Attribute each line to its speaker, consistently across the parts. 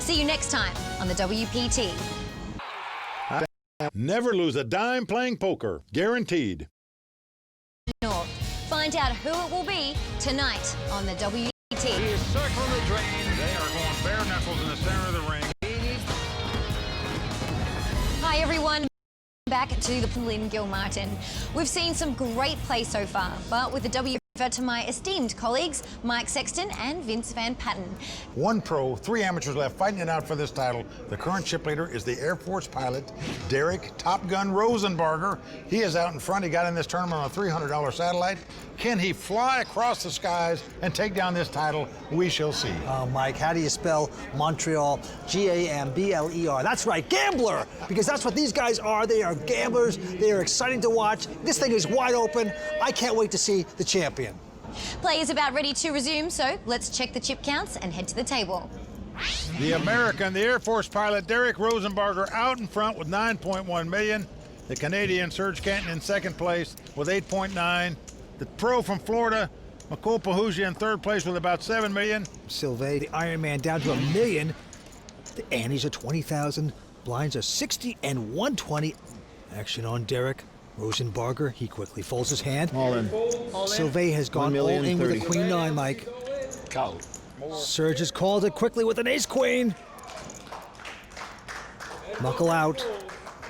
Speaker 1: See you next time on the WPT.
Speaker 2: Never lose a dime playing poker. Guaranteed.
Speaker 1: North. Find out who it will be tonight on the WPT.
Speaker 2: He is circling the drain. They are going bare knuckles in the center of the ring.
Speaker 1: Hi everyone, back to the pool in Gilmartin. We've seen some great play so far, but with the W to my esteemed colleagues, Mike Sexton and Vince Van Patten.
Speaker 2: One pro, 3 amateurs left fighting it out for this title. The current chip leader is the Air Force pilot, Derek Top Gun Rosenbarger. He is out in front. He got in this tournament on a $300 satellite. Can he fly across the skies and take down this title? We shall see.
Speaker 3: Mike, how do you spell Montreal? G-A-M-B-L-E-R. That's right, gambler, because that's what these guys are. They are gamblers. They are exciting to watch. This thing is wide open. I can't wait to see the champion.
Speaker 1: Play is about ready to resume, so let's check the chip counts and head to the table.
Speaker 2: The American, the Air Force pilot, Derek Rosenbarger, out in front with 9.1 million. The Canadian, Serge Cantin, in second place with 8.9. The pro from Florida, Makol Pahuja, in third place with about 7 million.
Speaker 3: Sylvain, the Iron Man, down to $1 million. The antes are 20,000. Blinds are 60 and 120. Action on Derek Rosenbarger. He quickly folds his hand.
Speaker 4: All in.
Speaker 3: Sylvain has gone all in with a queen nine, Mike.
Speaker 4: Go.
Speaker 3: Serge has called it quickly with an ace queen. Knuckle out.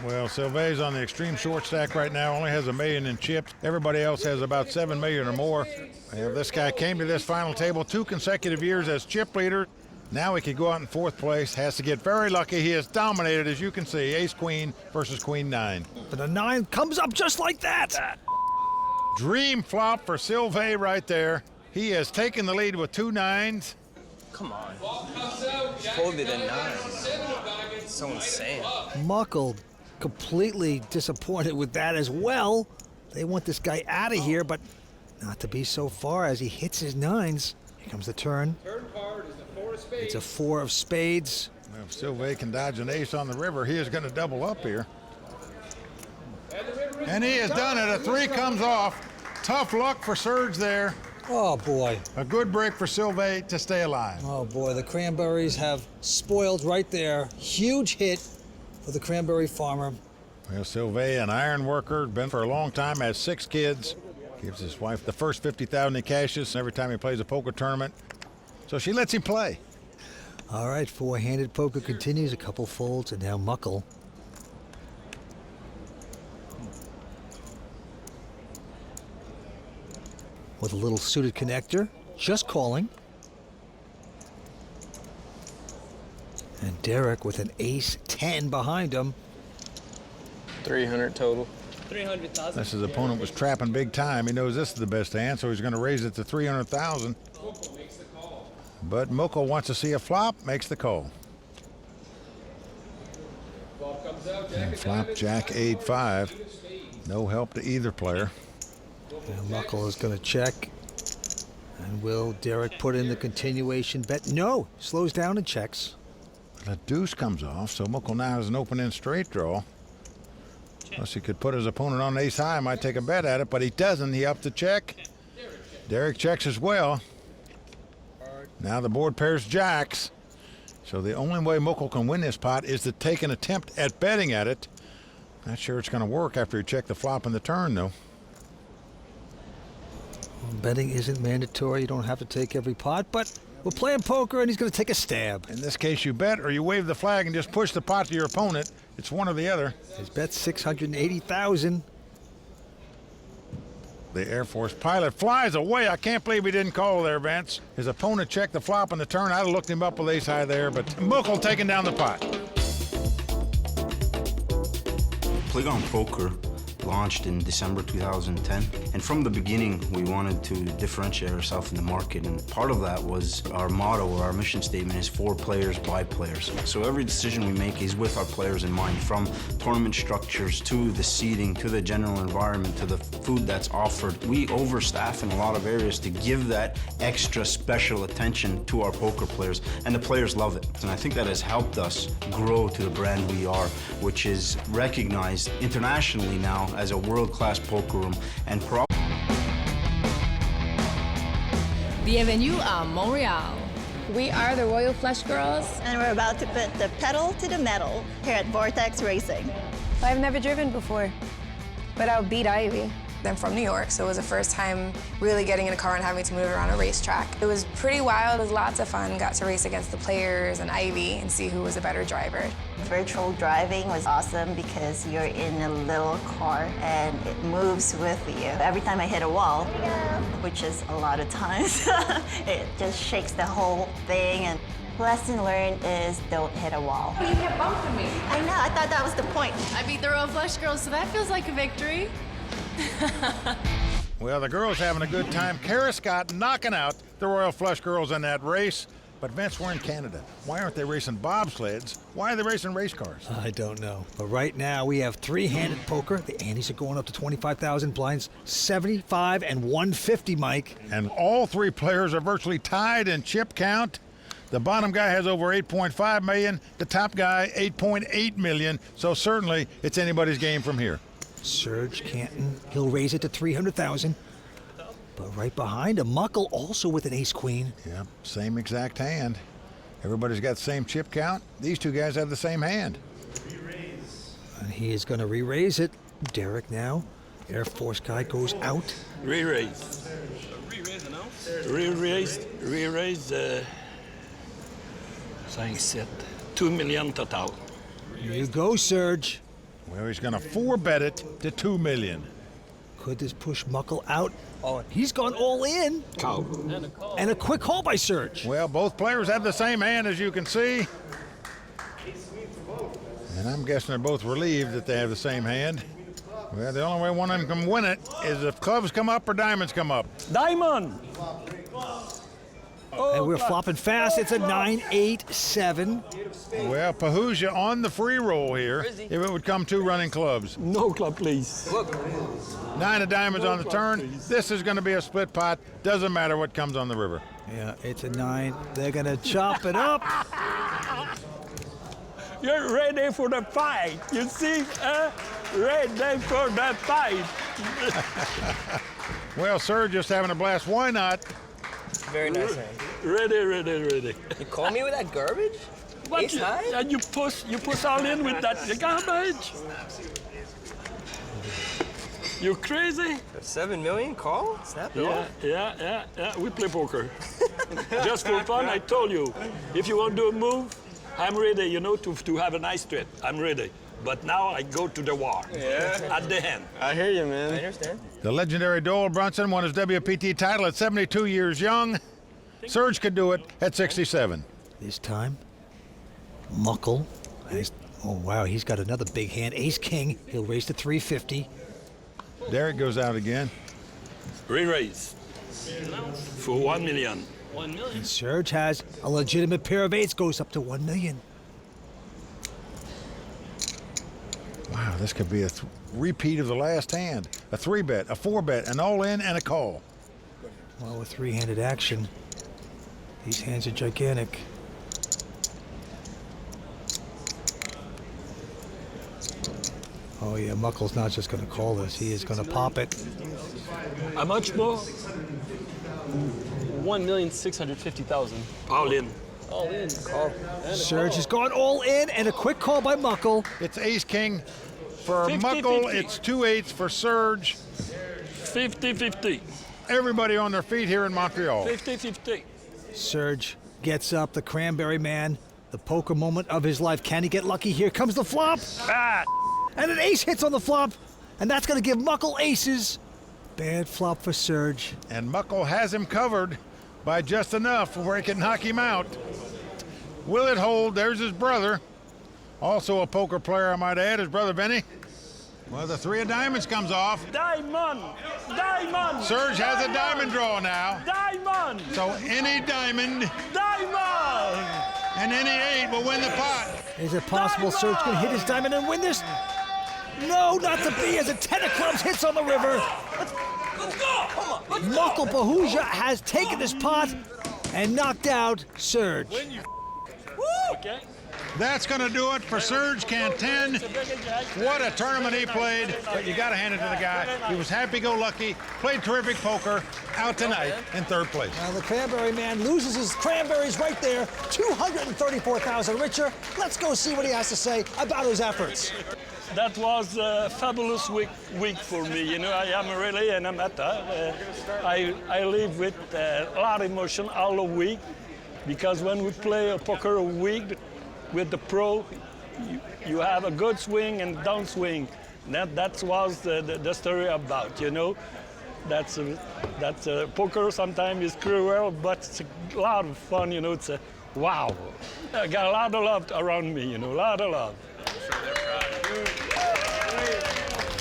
Speaker 2: Well, Sylvain's on the extreme short stack right now, only has $1 million in chips. Everybody else has about 7 million or more. Well, this guy came to this final table 2 consecutive years as chip leader. Now he could go out in 4th place, has to get very lucky. He has dominated, as you can see, ace queen versus queen 9.
Speaker 3: But a 9 comes up just like that.
Speaker 2: Dream flop for Sylvain right there. He has taken the lead with 2 9s.
Speaker 5: Come on. Folded a 9. It's so insane.
Speaker 3: Muckle completely disappointed with that as well. They want this guy out of here, but not to be so far as he hits his 9s. Here comes the turn. It's a 4 of spades.
Speaker 2: Well, if Sylvain can dodge an ace on the river, he is going to double up here. And he has done it. A 3 comes off. Tough luck for Serge there.
Speaker 3: Oh, boy.
Speaker 2: A good break for Sylvain to stay alive.
Speaker 3: Oh, boy, the Cranberries have spoiled right there. Huge hit for the Cranberry farmer.
Speaker 2: Well, Sylvain, an iron worker, been for a long time, has 6 kids. Gives his wife the first $50,000 he cashes every time he plays a poker tournament. So she lets him play.
Speaker 3: All right, 4-handed poker continues. A couple folds, and now Muckle. With a little suited connector, just calling. And Derek with an ace-10 behind him.
Speaker 5: 300 total. 300,000.
Speaker 2: This his opponent was trapping big time. He knows this is the best hand, so he's going to raise it to 300,000. But Moko wants to see a flop, makes the call. And flop Jack 8-5. No help to either player.
Speaker 3: And Muckle is going to check. And will Derek put in the continuation bet? No, slows down and checks.
Speaker 2: The deuce comes off, so Muckle now has an open-end straight draw. Plus he could put his opponent on ace high, might take a bet at it, but he doesn't. He upped the check. Derek checks as well. Now the board pairs jacks. So the only way Muckle can win this pot is to take an attempt at betting at it. Not sure it's going to work after he checked the flop and the turn, though.
Speaker 3: Well, betting isn't mandatory. You don't have to take every pot, but we're playing poker and he's going to take a stab.
Speaker 2: In this case, you bet or you wave the flag and just push the pot to your opponent. It's one or the other.
Speaker 3: His bet's 680,000.
Speaker 2: The Air Force pilot flies away. I can't believe he didn't call there, Vince. His opponent checked the flop and the turn. I'd have looked him up with ace high there, but Muckle taking down the pot.
Speaker 6: Playground Poker launched in December 2010, and from the beginning we wanted to differentiate ourselves in the market, and part of that was our motto or our mission statement is for players by players. So every decision we make is with our players in mind, from tournament structures to the seating to the general environment to the food that's offered. We overstaff in a lot of areas to give that extra special attention to our poker players, and the players love it. And I think that has helped us grow to the brand we are, which is recognized internationally now as a world-class poker room and
Speaker 7: Bienvenue à Montréal.
Speaker 4: We are the Royal Flush Girls.
Speaker 7: And we're about to put the pedal to the metal here at Vortex Racing.
Speaker 4: I've never driven before, but I'll beat Ivy.
Speaker 8: I'm from New York, so it was the first time really getting in a car and having to move around a racetrack. It was pretty wild. It was lots of fun. Got to race against the players and Ivy and see who was a better driver.
Speaker 7: Virtual driving was awesome because you're in a little car and it moves with you. Every time I hit a wall, which is a lot of times, it just shakes the whole thing. And lesson learned is don't hit a wall.
Speaker 4: You kept bumping me.
Speaker 7: I know, I thought that was the point.
Speaker 4: I beat the Royal Flush Girls, so that feels like a victory.
Speaker 2: Well, the girls having a good time. Kara Scott knocking out the Royal Flush Girls in that race. But Vince, we're in Canada. Why aren't they racing bobsleds? Why are they racing race cars?
Speaker 3: I don't know. But right now we have three-handed poker. The antes are going up to 25,000 blinds, 75 and 150, Mike.
Speaker 2: And all three players are virtually tied in chip count. The bottom guy has over 8.5 million. The top guy, 8.8 million. So certainly it's anybody's game from here.
Speaker 3: Serge, Cantin, he'll raise it to 300,000. But right behind him, Muckle also with an ace-queen.
Speaker 2: Yep, same exact hand. Everybody's got the same chip count. These two guys have the same hand.
Speaker 3: And he is going to re-raise it. Derek now. Air Force guy goes out.
Speaker 9: Re-raise. Re-raise, 5, 7, 2 million total.
Speaker 3: Here you go, Serge.
Speaker 2: Well, he's going to 4-bet it to 2 million.
Speaker 3: Could this push Muckle out? Oh, he's gone all in.
Speaker 9: Cow.
Speaker 3: And a quick call by Serge.
Speaker 2: Well, both players have the same hand, as you can see. And I'm guessing they're both relieved that they have the same hand. Well, the only way one of them can win it is if clubs come up or diamonds come up.
Speaker 9: Diamond!
Speaker 3: And we're flopping fast. It's a 9-8-7.
Speaker 2: Well, Pahuja on the free roll here if it would come 2 running clubs.
Speaker 9: No club, please.
Speaker 2: 9 of diamonds on the turn. This is going to be a split pot. Doesn't matter what comes on the river.
Speaker 3: Yeah, it's a 9. They're going to chop it up.
Speaker 9: You're ready for the fight. You see? Ready for the fight.
Speaker 2: Well, Serge just having a blast. Why not?
Speaker 5: Very nice hand.
Speaker 9: Ready.
Speaker 5: You call me with that garbage? Ace high?
Speaker 9: And you push all in with that garbage. You crazy?
Speaker 5: 7 million call? Snap it off.
Speaker 9: Yeah. We play poker. Just for fun, I told you. If you want to do a move, I'm ready, to have a nice trip. I'm ready. But now I go to the war.
Speaker 5: Yeah.
Speaker 9: At the end.
Speaker 5: I hear you, man. I understand.
Speaker 2: The legendary Doyle Brunson won his WPT title at 72 years young. Serge could do it at 67.
Speaker 3: This time, Muckle has, oh wow, he's got another big hand. Ace-king, he'll raise to 350.
Speaker 2: Derek goes out again.
Speaker 9: Re-raise. For 1 million.
Speaker 3: And Serge has a legitimate pair of eights, goes up to 1 million.
Speaker 2: Wow, this could be a repeat of the last hand. A 3-bet, a 4-bet, an all-in, and a call.
Speaker 3: Well, with three-handed action, these hands are gigantic. Oh yeah, Muckle's not just going to call this. He is going to pop it.
Speaker 9: How much more?
Speaker 10: 1,650,000.
Speaker 9: All in.
Speaker 10: All in. Call.
Speaker 3: Serge has gone all in, and a quick call by Muckle.
Speaker 2: It's ace-king for
Speaker 9: 50,
Speaker 2: Muckle.
Speaker 9: 50.
Speaker 2: It's 2 8s for Serge.
Speaker 9: 50-50.
Speaker 2: Everybody on their feet here in Montreal.
Speaker 9: 50-50.
Speaker 3: Serge gets up, the cranberry man, the poker moment of his life. Can he get lucky? Here comes the flop.
Speaker 9: Ah!
Speaker 3: And an ace hits on the flop, and that's going to give Muckle aces. Bad flop for Serge.
Speaker 2: And Muckle has him covered by just enough where he can knock him out. Will it hold? There's his brother. Also a poker player, I might add, his brother Benny. Well, the 3 of diamonds comes off.
Speaker 9: Diamond! Diamond!
Speaker 2: Serge has a diamond draw now.
Speaker 9: Diamond!
Speaker 2: So any diamond
Speaker 9: Diamond!
Speaker 2: and any 8 will win the pot.
Speaker 3: Is it possible Serge can hit his diamond and win this? No, not to be, as a 10 of clubs hits on the river.
Speaker 5: Let's go! Come on, let's
Speaker 3: Muckle Pahuja has taken this pot and knocked out Serge.
Speaker 9: Okay.
Speaker 2: That's going to do it for Serge Cantin. What a tournament he played, but you got to hand it to the guy. He was happy-go-lucky, played terrific poker, out tonight in third place.
Speaker 3: Now the cranberry man loses his cranberries right there, 234,000 richer. Let's go see what he has to say about his efforts.
Speaker 9: That was a fabulous week for me. You know, I am really an amateur. I live with a lot of emotion all the week, because when we play a poker a week with the pro, you have a good swing and downswing. That was the story about, you know. That's poker sometimes is cruel, but it's a lot of fun, you know. It's a wow. I got a lot of love around me, you know, a lot of love.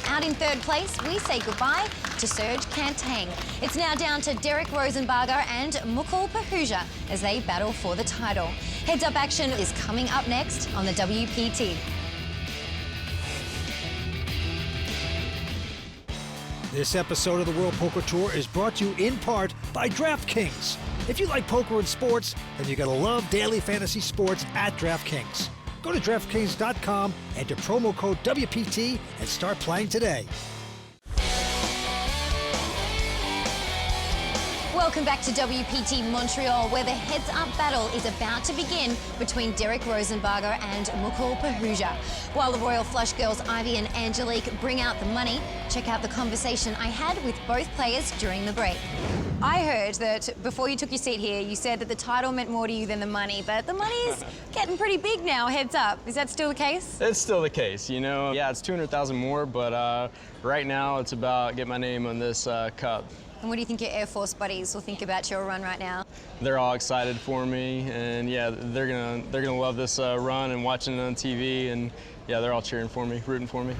Speaker 1: Out in third place, we say goodbye to Serge Cantin. It's now down to Derek Rosenbarger and Mukul Pahuja as they battle for the title. Heads Up Action is coming up next on the WPT.
Speaker 3: This episode of the World Poker Tour is brought to you in part by DraftKings. If you like poker and sports, then you gotta love daily fantasy sports at DraftKings. Go to DraftKings.com, enter promo code WPT, and start playing today.
Speaker 1: Welcome back to WPT Montreal, where the heads-up battle is about to begin between Derek Rosenbarger and Mukul Pahuja. While the Royal Flush girls Ivy and Angelique bring out the money, check out the conversation I had with both players during the break. I heard that before you took your seat here, you said that the title meant more to you than the money, but the money's getting pretty big now, heads up. Is that still the case?
Speaker 10: It's still the case, you know. Yeah, it's 200,000 more, but right now it's about getting my name on this cup.
Speaker 1: And what do you think your Air Force buddies will think about your run right now?
Speaker 10: They're all excited for me, and yeah, they're gonna love this run and watching it on TV, and yeah, they're all cheering for me, rooting for me.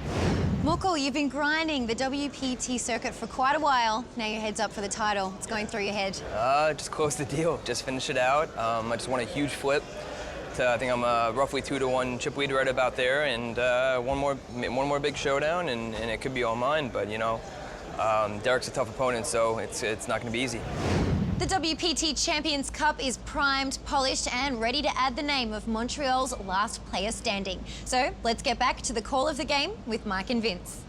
Speaker 1: Mukul, you've been grinding the WPT circuit for quite a while. Now your head's up for the title. What's going through your head?
Speaker 5: Just close the deal, just finish it out. I just won a huge flip. I think I'm roughly 2-1 chip lead right about there, and one more big showdown, and it could be all mine. But you know, Derek's a tough opponent, so it's not going to be easy.
Speaker 1: The WPT Champions Cup is primed, polished, and ready to add the name of Montreal's last player standing. So let's get back to the call of the game with Mike and Vince.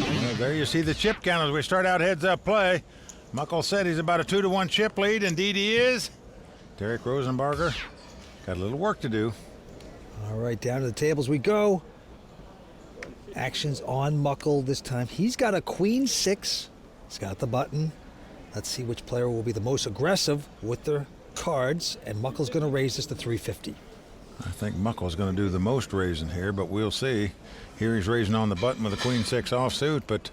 Speaker 2: Well, there you see the chip count as we start out heads-up play. Mukul said he's about a 2-1 chip lead. Indeed he is. Derek Rosenbarger got a little work to do.
Speaker 3: All right, down to the tables we go. Action's on Mukul this time. He's got a queen 6. He's got the button. Let's see which player will be the most aggressive with their cards, and Muckel's going to raise this to 350.
Speaker 2: I think Muckel's going to do the most raising here, but we'll see. Here he's raising on the button with a queen 6 offsuit, but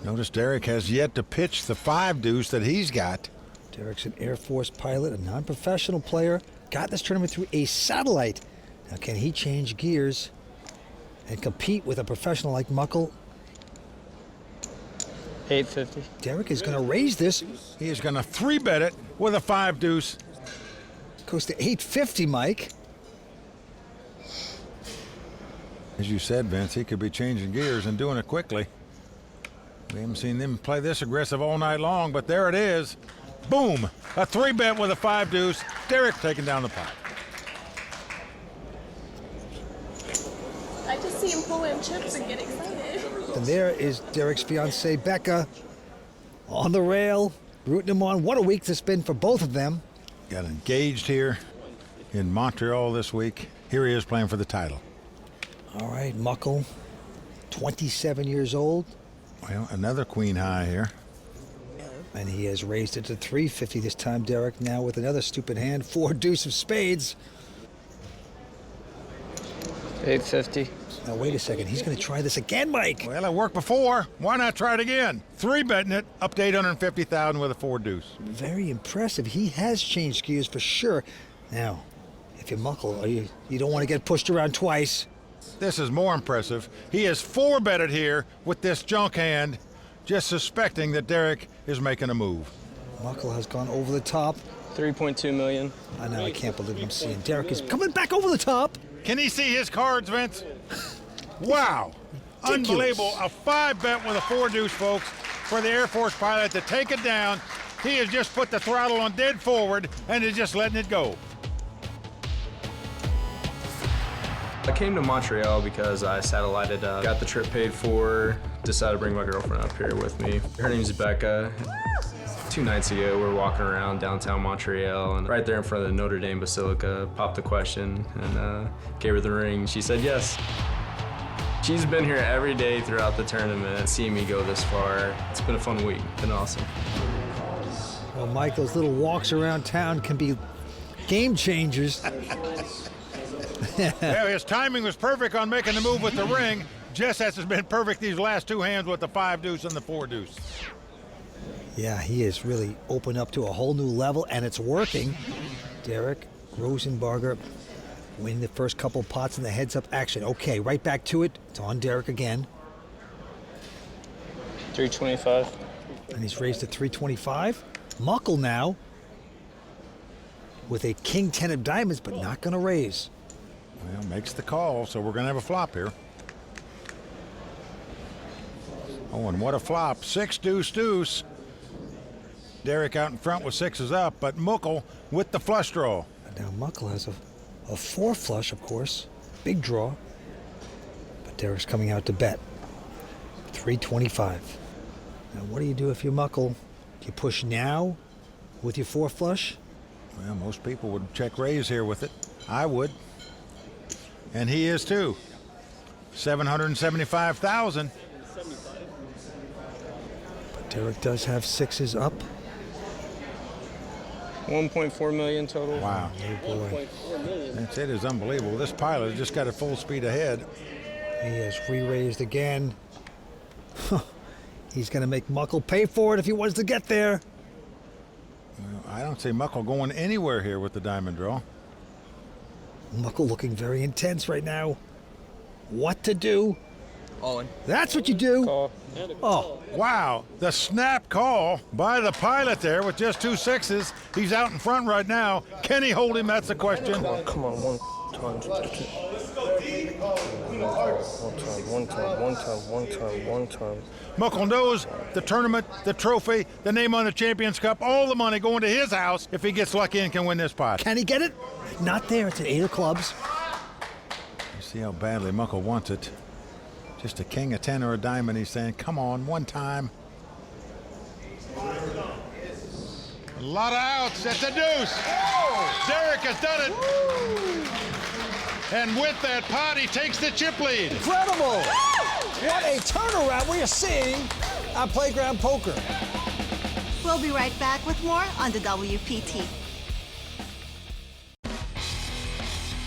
Speaker 2: notice Derek has yet to pitch the 5 deuce that he's got.
Speaker 3: Derek's an Air Force pilot, a non-professional player, got this tournament through a satellite. Now can he change gears and compete with a professional like Mukkel?
Speaker 10: 850.
Speaker 3: Derek is going to raise this.
Speaker 2: He is going to 3-bet it with a 5 deuce.
Speaker 3: Goes to 850, Mike.
Speaker 2: As you said, Vince, he could be changing gears and doing it quickly. We haven't seen them play this aggressive all night long, but there it is. Boom! A 3-bet with a 5 deuce. Derek taking down the pot.
Speaker 11: I just see him pull in chips and get excited.
Speaker 3: And there is Derek's fiancée, Becca, on the rail, rooting him on. What a week this has been for both of them.
Speaker 2: Got engaged here in Montreal this week. Here he is playing for the title.
Speaker 3: All right, Mukkel, 27 years old.
Speaker 2: Well, another queen high here.
Speaker 3: And he has raised it to 350 this time, Derek, now with another stupid hand, 4 deuce of spades.
Speaker 10: 850.
Speaker 3: Now, wait a second. He's going to try this again, Mike.
Speaker 2: Well, it worked before. Why not try it again? 3-betting it, up to 850,000 with a 4 deuce.
Speaker 3: Very impressive. He has changed gears for sure. Now, if you're Mukkel, you don't want to get pushed around twice.
Speaker 2: This is more impressive. He is 4-betted here with this junk hand, just suspecting that Derek is making a move.
Speaker 3: Mukkel has gone over the top.
Speaker 10: 3.2 million.
Speaker 3: I know, I can't believe I'm seeing Derek is coming back over the top.
Speaker 2: Can he see his cards, Vince? Wow.
Speaker 3: Ridiculous.
Speaker 2: Unbelievable. A 5-bet with a 4 deuce, folks, for the Air Force pilot to take it down. He has just put the throttle on dead forward and is just letting it go.
Speaker 10: I came to Montreal because I satellited up, got the trip paid for, decided to bring my girlfriend up here with me. Her name's Becca. 2 nights ago, we were walking around downtown Montreal, and right there in front of the Notre Dame Basilica, popped the question and gave her the ring. She said yes. She's been here every day throughout the tournament, seeing me go this far. It's been a fun week, been awesome.
Speaker 3: Well, Mike, those little walks around town can be game changers.
Speaker 2: Well, his timing was perfect on making the move with the ring, just as has been perfect these last 2 hands with the 5 deuce and the 4 deuce.
Speaker 3: Yeah, he is really opened up to a whole new level, and it's working. Derek Rosenbarger winning the first couple pots in the heads-up action. Okay, right back to it. It's on Derek again.
Speaker 10: 325.
Speaker 3: And he's raised to 325. Muckle now with a king 10 of diamonds, but not going to raise.
Speaker 2: Well, makes the call, so we're going to have a flop here. Oh, and what a flop. 6 deuce deuce. Derek out in front with 6s up, but Muckle with the flush draw.
Speaker 3: Now Muckle has a 4 flush, of course. Big draw. But Derek's coming out to bet. 325. Now what do you do if you Muckle? Do you push now with your 4 flush?
Speaker 2: Well, most people would check raise here with it. I would. And he is too. 775,000.
Speaker 3: But Derek does have 6s up.
Speaker 10: 1.4 million total.
Speaker 2: Wow.
Speaker 3: Oh boy.
Speaker 2: That's it is unbelievable. This pilot has just got it full speed ahead.
Speaker 3: He has re-raised again. He's going to make Muckle pay for it if he wants to get there.
Speaker 2: Well, I don't see Muckle going anywhere here with the diamond draw.
Speaker 3: Muckle looking very intense right now. What to do?
Speaker 5: All in.
Speaker 3: That's what you do.
Speaker 10: Call.
Speaker 3: Oh,
Speaker 2: Wow, the snap call by the pilot there with just 2 6s. He's out in front right now. Can he hold him? That's the question.
Speaker 5: Come on, one time. One time.
Speaker 2: Muckle knows the tournament, the trophy, the name on the Champions Cup, all the money going to his house if he gets lucky and can win this pot.
Speaker 3: can he get it? Not there. It's an 8 of clubs.
Speaker 2: You see how badly Muckle wants it. Just a king, a 10, or a diamond. He's saying, come on, one time. A lot of outs. That's a deuce. Derek has done it. And with that pot, he takes the chip lead.
Speaker 3: Incredible. What a turnaround we are seeing on Playground Poker.
Speaker 7: We'll be right back with more on the WPT.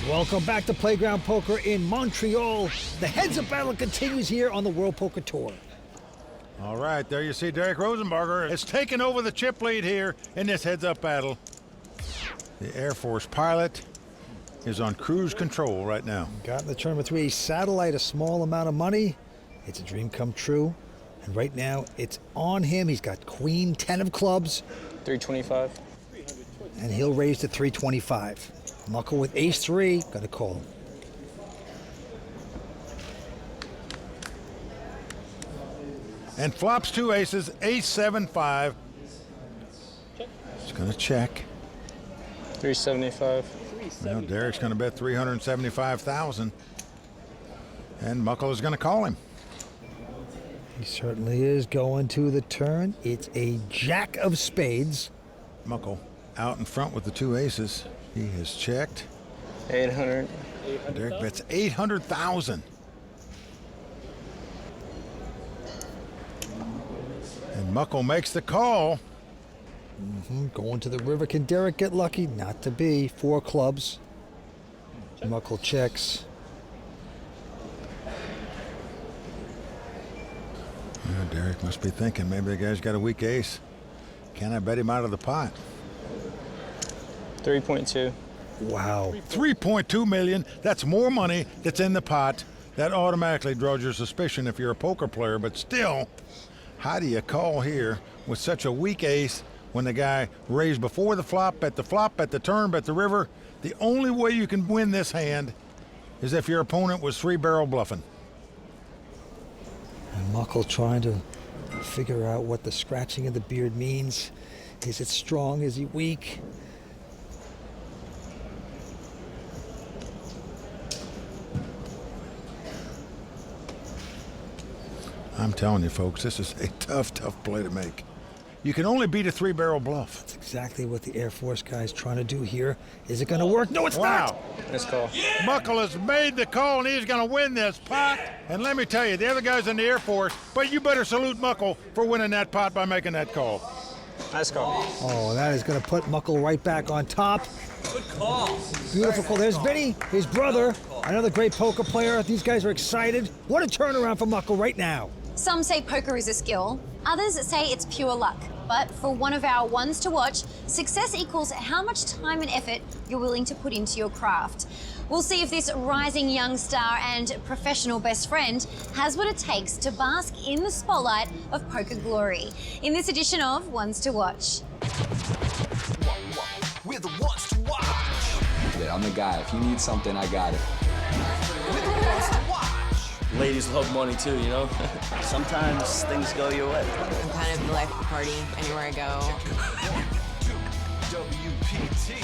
Speaker 3: Welcome back to Playground Poker in Montreal. The heads-up battle continues here on the World Poker Tour.
Speaker 2: All right, there you see Derek Rosenbarger has taken over the chip lead here in this heads-up battle. The Air Force pilot is on cruise control right now.
Speaker 3: Got in the tournament through a satellite, a small amount of money. It's a dream come true. And right now, it's on him. He's got queen 10 of clubs.
Speaker 10: 325.
Speaker 3: And he'll raise to 325. Muckle with ace 3, gonna call him.
Speaker 2: And flops 2 aces, ace 7 5. He's gonna check.
Speaker 10: 375.
Speaker 2: Well, Derek's gonna bet 375,000. And Muckle is gonna call him.
Speaker 3: He certainly is going to the turn. It's a jack of spades.
Speaker 2: Muckle out in front with the 2 aces. He has checked.
Speaker 10: 800.
Speaker 2: Derek bets 800,000. And Muckle makes the call.
Speaker 3: Going to the river. Can Derek get lucky? Not to be. 4 clubs. Muckle checks.
Speaker 2: Well, Derek must be thinking maybe the guy's got a weak ace. Can I bet him out of the pot?
Speaker 10: 3.2.
Speaker 3: Wow.
Speaker 2: 3.2 million. That's more money that's in the pot. That automatically draws your suspicion if you're a poker player, but still, how do you call here with such a weak ace when the guy raised before the flop, bet the turn, bet the river? The only way you can win this hand is if your opponent was 3-barrel bluffing.
Speaker 3: And Muckle trying to figure out what the scratching of the beard means. Is it strong? Is he weak?
Speaker 2: I'm telling you, folks, this is a tough play to make. You can only beat a 3-barrel bluff.
Speaker 3: That's exactly what the Air Force guy's trying to do here. Is it going to work? No, it's
Speaker 2: Wow.
Speaker 3: not.
Speaker 10: Nice call.
Speaker 2: Muckle has made the call, and he's going to win this pot. And let me tell you, the other guy's in the Air Force, but you better salute Muckle for winning that pot by making that call.
Speaker 10: Nice call.
Speaker 3: Oh, that is going to put Muckle right back on top.
Speaker 12: Good call.
Speaker 3: Beautiful call. There's Vinny, his brother, another great poker player. These guys are excited. What a turnaround for Muckle right now.
Speaker 1: Some say poker is a skill, others say it's pure luck. But for one of our ones to watch, success equals how much time and effort you're willing to put into your craft. We'll see if this rising young star and professional best friend has what it takes to bask in the spotlight of poker glory in this edition of Ones to Watch.
Speaker 12: We're the ones to watch.
Speaker 13: I'm the guy. If you need something, I got it.
Speaker 12: We're the ones to watch.
Speaker 14: Ladies love money too, you know?
Speaker 15: Sometimes things go your way.
Speaker 16: I'm kind of the life of the party anywhere I go.
Speaker 12: WPT.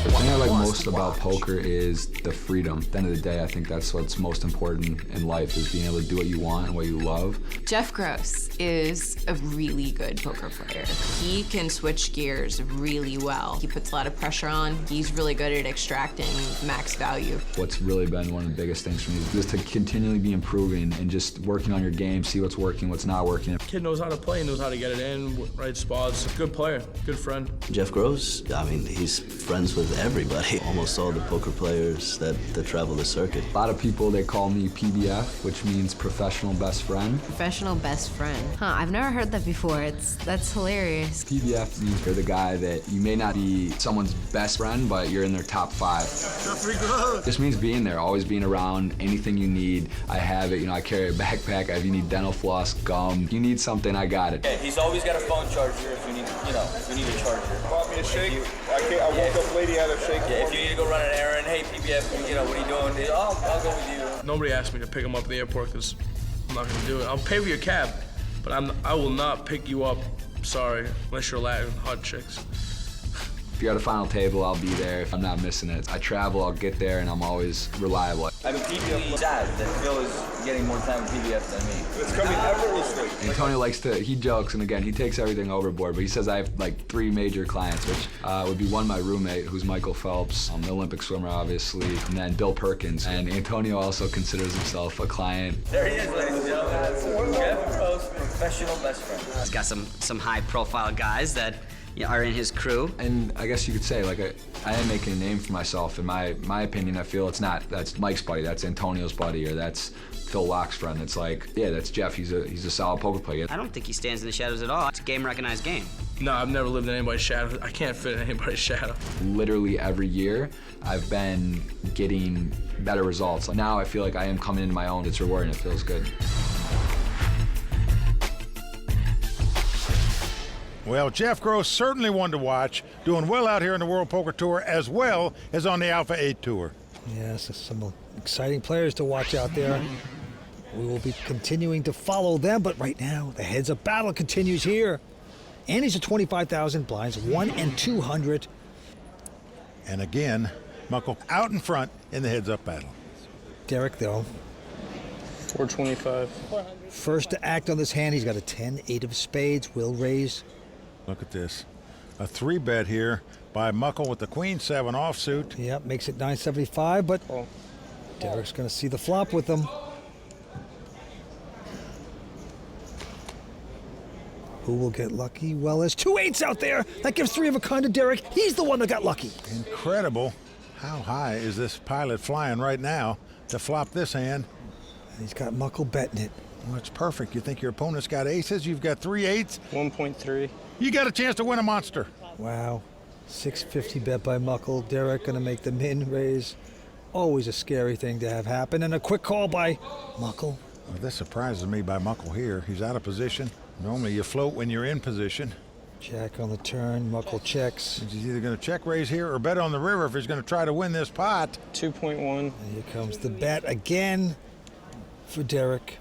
Speaker 13: The thing I like most about poker is the freedom. At the end of the day, I think that's what's most important in life, is being able to do what you want and what you love.
Speaker 16: Jeff Gross is a really good poker player. He can switch gears really well. He puts a lot of pressure on. He's really good at extracting max value.
Speaker 13: What's really been one of the biggest things for me is just to continually be improving and just working on your game, see what's working, what's not working.
Speaker 14: Kid knows how to play, knows how to get it in, right spots. Good player, good friend.
Speaker 15: Jeff Gross, I mean, he's friends with everybody. Almost all the poker players that travel the circuit.
Speaker 13: A lot of people, they call me PBF, which means professional best friend.
Speaker 16: Professional best friend. Huh, I've never heard that before. That's hilarious.
Speaker 13: PBF means you're the guy that you may not be someone's best friend, but you're in their top 5.
Speaker 12: Jeffrey Gross.
Speaker 13: This means being there, always being around, anything you need, I have it. You know, I carry a backpack. If you need dental floss, gum, you need something, I got it.
Speaker 17: Yeah, he's always got a phone charger if you need, if you need a charger.
Speaker 18: Bought me a shake. I woke up lady had a shake.
Speaker 17: Yeah, if you need to go run an errand, hey PBF, what are you doing? I'll go with you.
Speaker 14: Nobody asked me to pick him up at the airport because I'm not gonna do it. I'll pay for your cab, but I will not pick you up. Sorry, unless you're Latin hot chicks.
Speaker 13: If you're at a final table, I'll be there. If I'm not missing it, I travel, I'll get there, and I'm always reliable.
Speaker 17: I mean, PBF is sad that Phil is getting more time with PBF than me.
Speaker 18: It's coming effortlessly.
Speaker 13: Antonio he jokes, and again, he takes everything overboard, but he says I have like 3 major clients, which would be one, my roommate, who's Michael Phelps, the Olympic swimmer, obviously, and then Bill Perkins. And Antonio also considers himself a client.
Speaker 17: There he is, ladies and gentlemen. Jeff Gross, professional best friend.
Speaker 15: He's got some high-profile guys that are in his crew.
Speaker 13: And I guess you could say, like, I am making a name for myself. In my opinion, I feel that's Mike's buddy, that's Antonio's buddy, or that's Phil Locke's friend. It's like, yeah, that's Jeff. He's a solid poker player.
Speaker 15: I don't think he stands in the shadows at all. It's a game-recognized game.
Speaker 14: No, I've never lived in anybody's shadow. I can't fit in anybody's shadow.
Speaker 13: Literally every year, I've been getting better results. Now I feel like I am coming into my own. It's rewarding. It feels good.
Speaker 2: Well, Jeff Gross certainly one to watch, doing well out here in the World Poker Tour as well as on the Alpha 8 Tour.
Speaker 3: Yes, some exciting players to watch out there. We will be continuing to follow them, but right now, the heads-up battle continues here. Andy's at 25,000 blinds, 1 and 200.
Speaker 2: And again, Muckle out in front in the heads-up battle.
Speaker 3: Derek, though,
Speaker 10: 425.
Speaker 3: first to act on this hand. He's got a 10, 8 of spades, will raise.
Speaker 2: Look at this. A 3-bet here by Muckle with the Queen 7 offsuit.
Speaker 3: Yep, makes it 975, but Derek's going to see the flop with them. Who will get lucky? Well, there's 2 8s out there. That gives 3 of a kind to Derek. He's the one that got lucky.
Speaker 2: Incredible. How high is this pilot flying right now to flop this hand?
Speaker 3: And he's got Muckle betting it.
Speaker 2: Well, it's perfect. You think your opponent's got aces? You've got 3 8s.
Speaker 14: 1.3.
Speaker 2: You got a chance to win a monster.
Speaker 3: Wow. 650 bet by Muckle. Derek going to make the min raise. Always a scary thing to have happen. And a quick call by Muckle.
Speaker 2: Well, this surprises me by Muckle here. He's out of position. Normally you float when you're in position.
Speaker 3: Jack on the turn. Muckle checks.
Speaker 2: He's either going to check raise here or bet on the river if he's going to try to win this pot.
Speaker 14: 2.1.
Speaker 3: And here comes the bet again for Derek.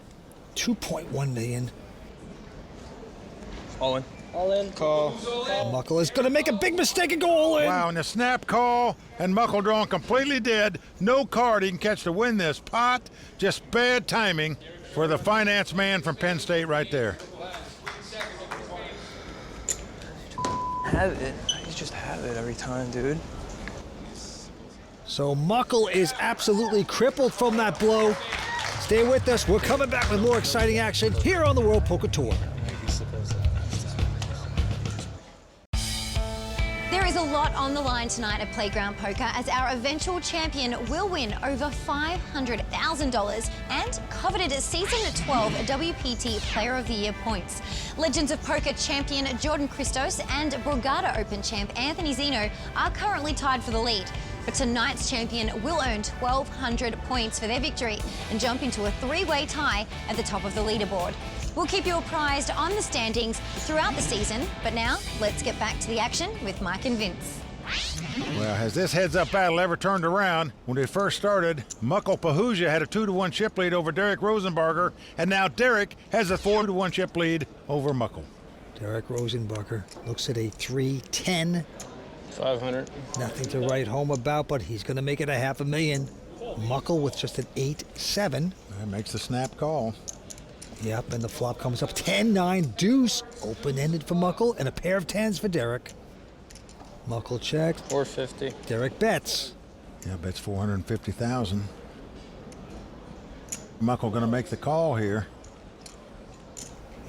Speaker 3: 2.1 million.
Speaker 14: All in. All in.
Speaker 3: Call. Muckle is going to make a big mistake and go all in.
Speaker 2: Wow, and the snap call, and Muckle drawing completely dead. No card he can catch to win this pot. Just bad timing for the finance man from Penn State right there.
Speaker 5: Have it. You just have it every time, dude.
Speaker 3: So Muckle is absolutely crippled from that blow. Stay with us. We're coming back with more exciting action here on the World Poker Tour.
Speaker 1: There is a lot on the line tonight at Playground Poker as our eventual champion will win over $500,000 and coveted Season 12 WPT Player of the Year points. Legends of Poker champion Jordan Christos and Borgata Open champ Anthony Zeno are currently tied for the lead. But tonight's champion will earn 1,200 points for their victory and jump into a three-way tie at the top of the leaderboard. We'll keep you apprised on the standings throughout the season, but now let's get back to the action with Mike and Vince.
Speaker 2: Well, has this heads-up battle ever turned around? When we first started, Muckle Pahuja had a 2-1 chip lead over Derek Rosenbarger, and now Derek has a 4-1 chip lead over Muckle.
Speaker 3: Derek Rosenbarger looks at a 3-10.
Speaker 14: 500.
Speaker 3: Nothing to write home about, but he's going to make it a $500,000. Muckle with just an 8-7.
Speaker 2: That makes the snap call.
Speaker 3: Yep, and the flop comes up 10-9 deuce. Open-ended for Muckle and a pair of 10s for Derek. Muckle checks.
Speaker 14: 450.
Speaker 3: Derek bets.
Speaker 2: Yeah, bets 450,000. Muckle going to make the call here.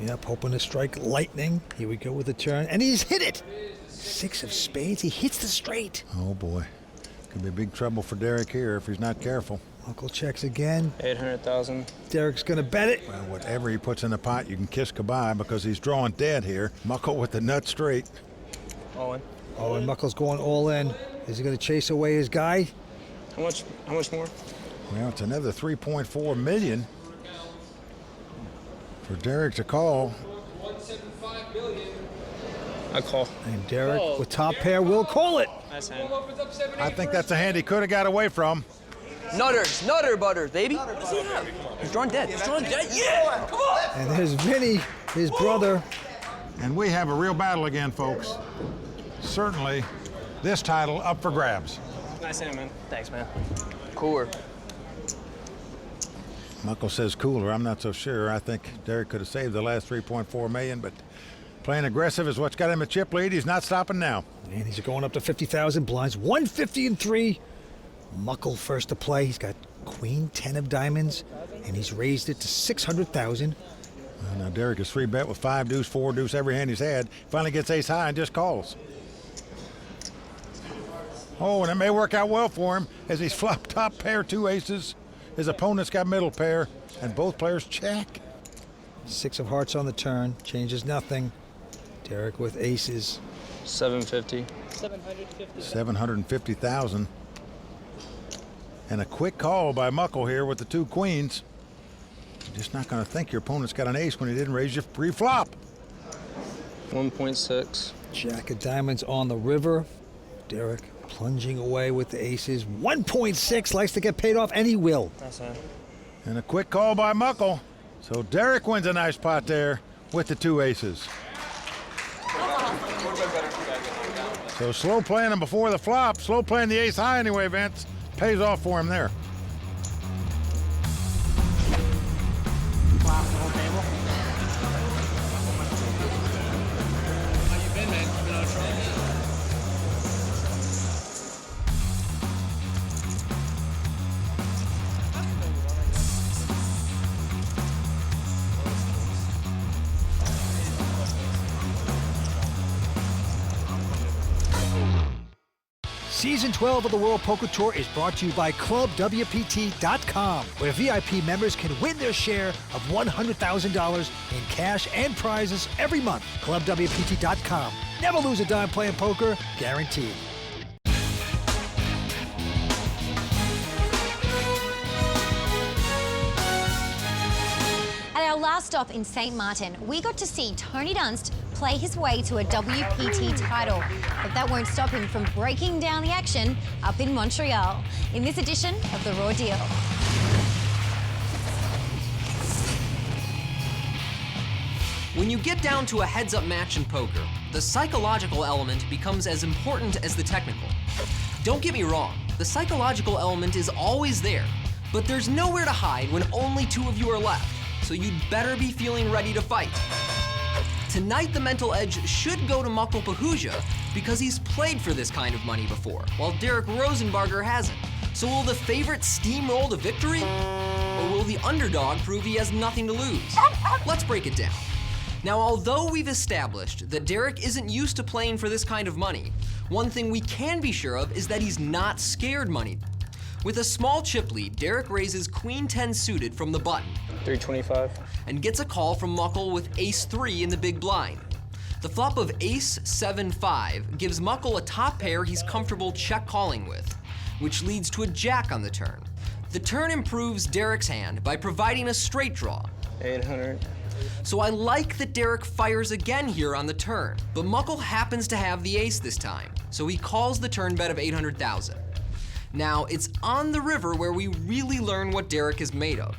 Speaker 3: Yep, hoping to strike lightning. Here we go with the turn, and he's hit it. 6 of spades. He hits the straight.
Speaker 2: Oh boy, could be big trouble for Derek here if he's not careful.
Speaker 3: Muckle checks again.
Speaker 14: 800,000.
Speaker 3: Derek's going to bet it.
Speaker 2: Well, whatever he puts in the pot, you can kiss goodbye because he's drawing dead here. Muckle with the nut straight.
Speaker 14: All in.
Speaker 3: Oh, and Muckle's going all in. Is he going to chase away his guy?
Speaker 14: How much more?
Speaker 2: Well, it's another 3.4 million for Derek to call.
Speaker 14: I call.
Speaker 3: And Derek with top pair will call it.
Speaker 14: Nice hand.
Speaker 2: I think that's a hand he could have got away from.
Speaker 5: Nutter butters, baby. What does he have? He's drawing dead. He's drawing dead. Yeah! Come on!
Speaker 3: And there's Vinny, his brother.
Speaker 2: And we have a real battle again, folks. Certainly, this title up for grabs.
Speaker 14: Nice hand, man.
Speaker 5: Thanks, man. Cooler.
Speaker 2: Muckle says cooler. I'm not so sure. I think Derek could have saved the last 3.4 million, but playing aggressive is what's got him a chip lead. He's not stopping now.
Speaker 3: And he's going up to 50,000 blinds. 150 and 3. Muckle first to play. He's got queen 10 of diamonds, and he's raised it to 600,000.
Speaker 2: Well, now Derek is 3-bet with 5 deuce, 4 deuce, every hand he's had. Finally gets ace high and just calls. Oh, and it may work out well for him as he's flopped top pair, 2 aces. His opponent's got middle pair, and both players check.
Speaker 3: 6 of hearts on the turn, changes nothing. Derek with aces.
Speaker 14: 750.
Speaker 2: 750,000. And a quick call by Muckle here with the 2 queens. You're just not going to think your opponent's got an ace when he didn't raise your pre-flop.
Speaker 14: 1.6.
Speaker 3: Jack of diamonds on the river. Derek plunging away with the aces. 1.6, likes to get paid off, and he will.
Speaker 14: Nice hand.
Speaker 2: And a quick call by Muckle. So Derek wins a nice pot there with the 2 aces. So slow playing him before the flop, slow playing the ace high anyway, Vince. Pays off for him there.
Speaker 3: Season 12 of the World Poker Tour is brought to you by ClubWPT.com, where VIP members can win their share of $100,000 in cash and prizes every month. ClubWPT.com. Never lose a dime playing poker, guaranteed.
Speaker 1: At our last stop in St. Martin, we got to see Tony Dunst play his way to a WPT title. But that won't stop him from breaking down the action up in Montreal in this edition of The Raw Deal.
Speaker 19: When you get down to a heads-up match in poker, the psychological element becomes as important as the technical. Don't get me wrong, the psychological element is always there, but there's nowhere to hide when only 2 of you are left, so you'd better be feeling ready to fight. Tonight, the mental edge should go to Muckle Pahuja because he's played for this kind of money before, while Derek Rosenbarger hasn't. So will the favorite steamroll to victory? Or will the underdog prove he has nothing to lose? Let's break it down. Now, although we've established that Derek isn't used to playing for this kind of money, one thing we can be sure of is that he's not scared money. With a small chip lead, Derek raises Queen 10 suited from the button.
Speaker 5: 325.
Speaker 19: And gets a call from Muckle with Ace 3 in the big blind. The flop of Ace 7-5 gives Muckle a top pair he's comfortable check calling with, which leads to a jack on the turn. The turn improves Derek's hand by providing a straight draw.
Speaker 5: 800.
Speaker 19: So I like that Derek fires again here on the turn, but Muckle happens to have the ace this time, so he calls the turn bet of 800,000. Now, it's on the river where we really learn what Derek is made of.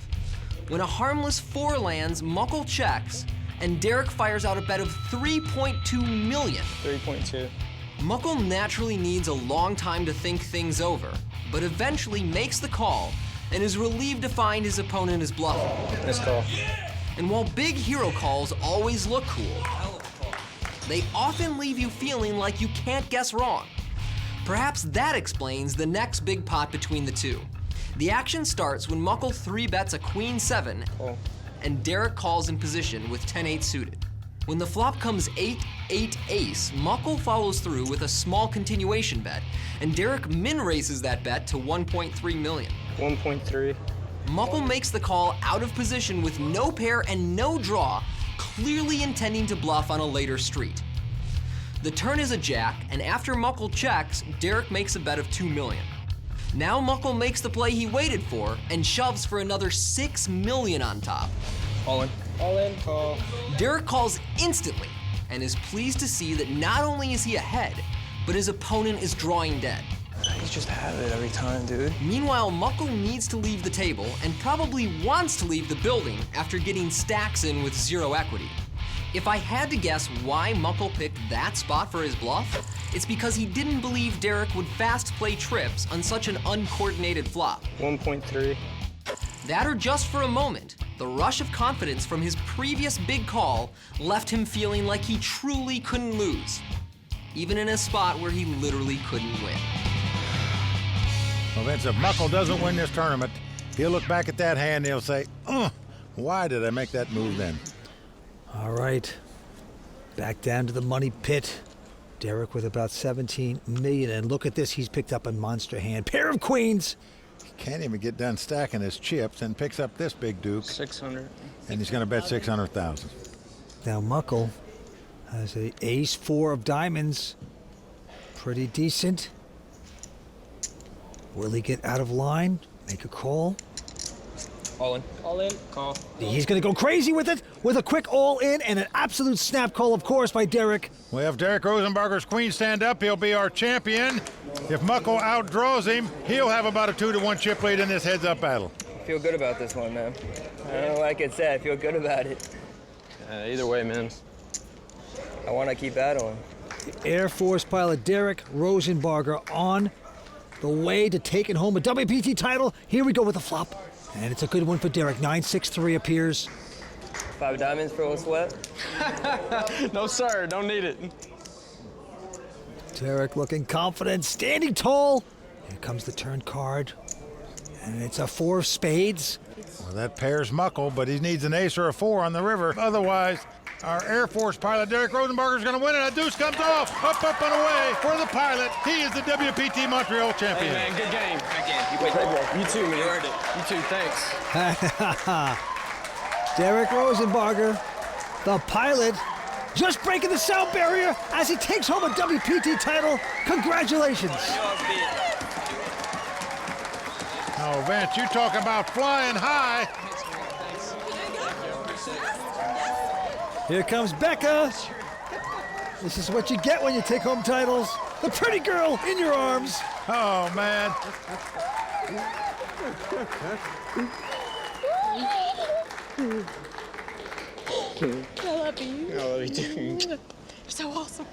Speaker 19: When a harmless 4 lands, Muckle checks, and Derek fires out a bet of 3.2 million.
Speaker 5: 3.2.
Speaker 19: Muckle naturally needs a long time to think things over, but eventually makes the call and is relieved to find his opponent is bluffing.
Speaker 5: Nice call.
Speaker 19: And while big hero calls always look cool, they often leave you feeling like you can't guess wrong. Perhaps that explains the next big pot between the two. The action starts when Muckle 3-bets a Queen 7, and Derek calls in position with 10-8 suited. When the flop comes 8-8 ace, Muckle follows through with a small continuation bet, and Derek min-raises that bet to 1.3 million.
Speaker 5: 1.3.
Speaker 19: Muckle makes the call out of position with no pair and no draw, clearly intending to bluff on a later street. The turn is a jack, and after Muckle checks, Derek makes a bet of 2 million. Now Muckle makes the play he waited for and shoves for another 6 million on top.
Speaker 5: All in. All in, call.
Speaker 19: Derek calls instantly and is pleased to see that not only is he ahead, but his opponent is drawing dead.
Speaker 5: You just have it every time, dude.
Speaker 19: Meanwhile, Muckle needs to leave the table and probably wants to leave the building after getting stacks in with 0 equity. If I had to guess why Muckle picked that spot for his bluff, it's because he didn't believe Derek would fast play trips on such an uncoordinated flop.
Speaker 5: 1.3.
Speaker 19: That or just for a moment, the rush of confidence from his previous big call left him feeling like he truly couldn't lose, even in a spot where he literally couldn't win.
Speaker 2: Well, Vince, if Muckle doesn't win this tournament, he'll look back at that hand and he'll say, why did I make that move then?
Speaker 3: All right, back down to the money pit. Derek with about 17 million, and look at this, he's picked up a monster hand. Pair of queens.
Speaker 2: He can't even get done stacking his chips and picks up this big duke.
Speaker 5: 600.
Speaker 2: And he's going to bet 600,000.
Speaker 3: Now Muckle has a ace 4 of diamonds. Pretty decent. Will he get out of line? Make a call?
Speaker 5: All in. All in, call.
Speaker 3: He's going to go crazy with it, with a quick all-in and an absolute snap call, of course, by Derek.
Speaker 2: Well, if Derek Rosenbarger's queen stand up, he'll be our champion. If Muckle outdraws him, he'll have about a 2-1 chip lead in this heads-up battle.
Speaker 5: I feel good about this one, man. Like I said, I feel good about it. Either way, man. I want to keep battling.
Speaker 3: Air Force pilot Derek Rosenbarger on the way to taking home a WPT title. Here we go with the flop. And it's a good one for Derek. 9-6-3 appears.
Speaker 5: 5 diamonds for a sweat?
Speaker 14: No, sir. Don't need it.
Speaker 3: Derek looking confident, standing tall. Here comes the turn card. And it's a 4 of spades.
Speaker 2: Well, that pairs Muckle, but he needs an ace or a 4 on the river. Otherwise, our Air Force pilot, Derek Rosenbarger, is going to win it. A deuce comes off. Up, up, and away for the pilot. He is the WPT Montreal champion.
Speaker 14: Hey, man, good game.
Speaker 5: Good game. You played well.
Speaker 14: You too, man.
Speaker 5: You earned it.
Speaker 14: You too, thanks.
Speaker 3: Derek Rosenbarger, the pilot, just breaking the sound barrier as he takes home a WPT title. Congratulations.
Speaker 2: Oh, Vince, you talk about flying high.
Speaker 3: Here comes Becca. This is what you get when you take home titles. The pretty girl in your arms.
Speaker 2: Oh, man.
Speaker 11: I love love you.
Speaker 20: I love you too.
Speaker 11: You're so awesome.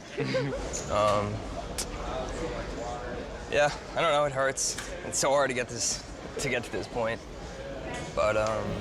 Speaker 5: Yeah, I don't know. It hurts. It's so hard to get to this point, but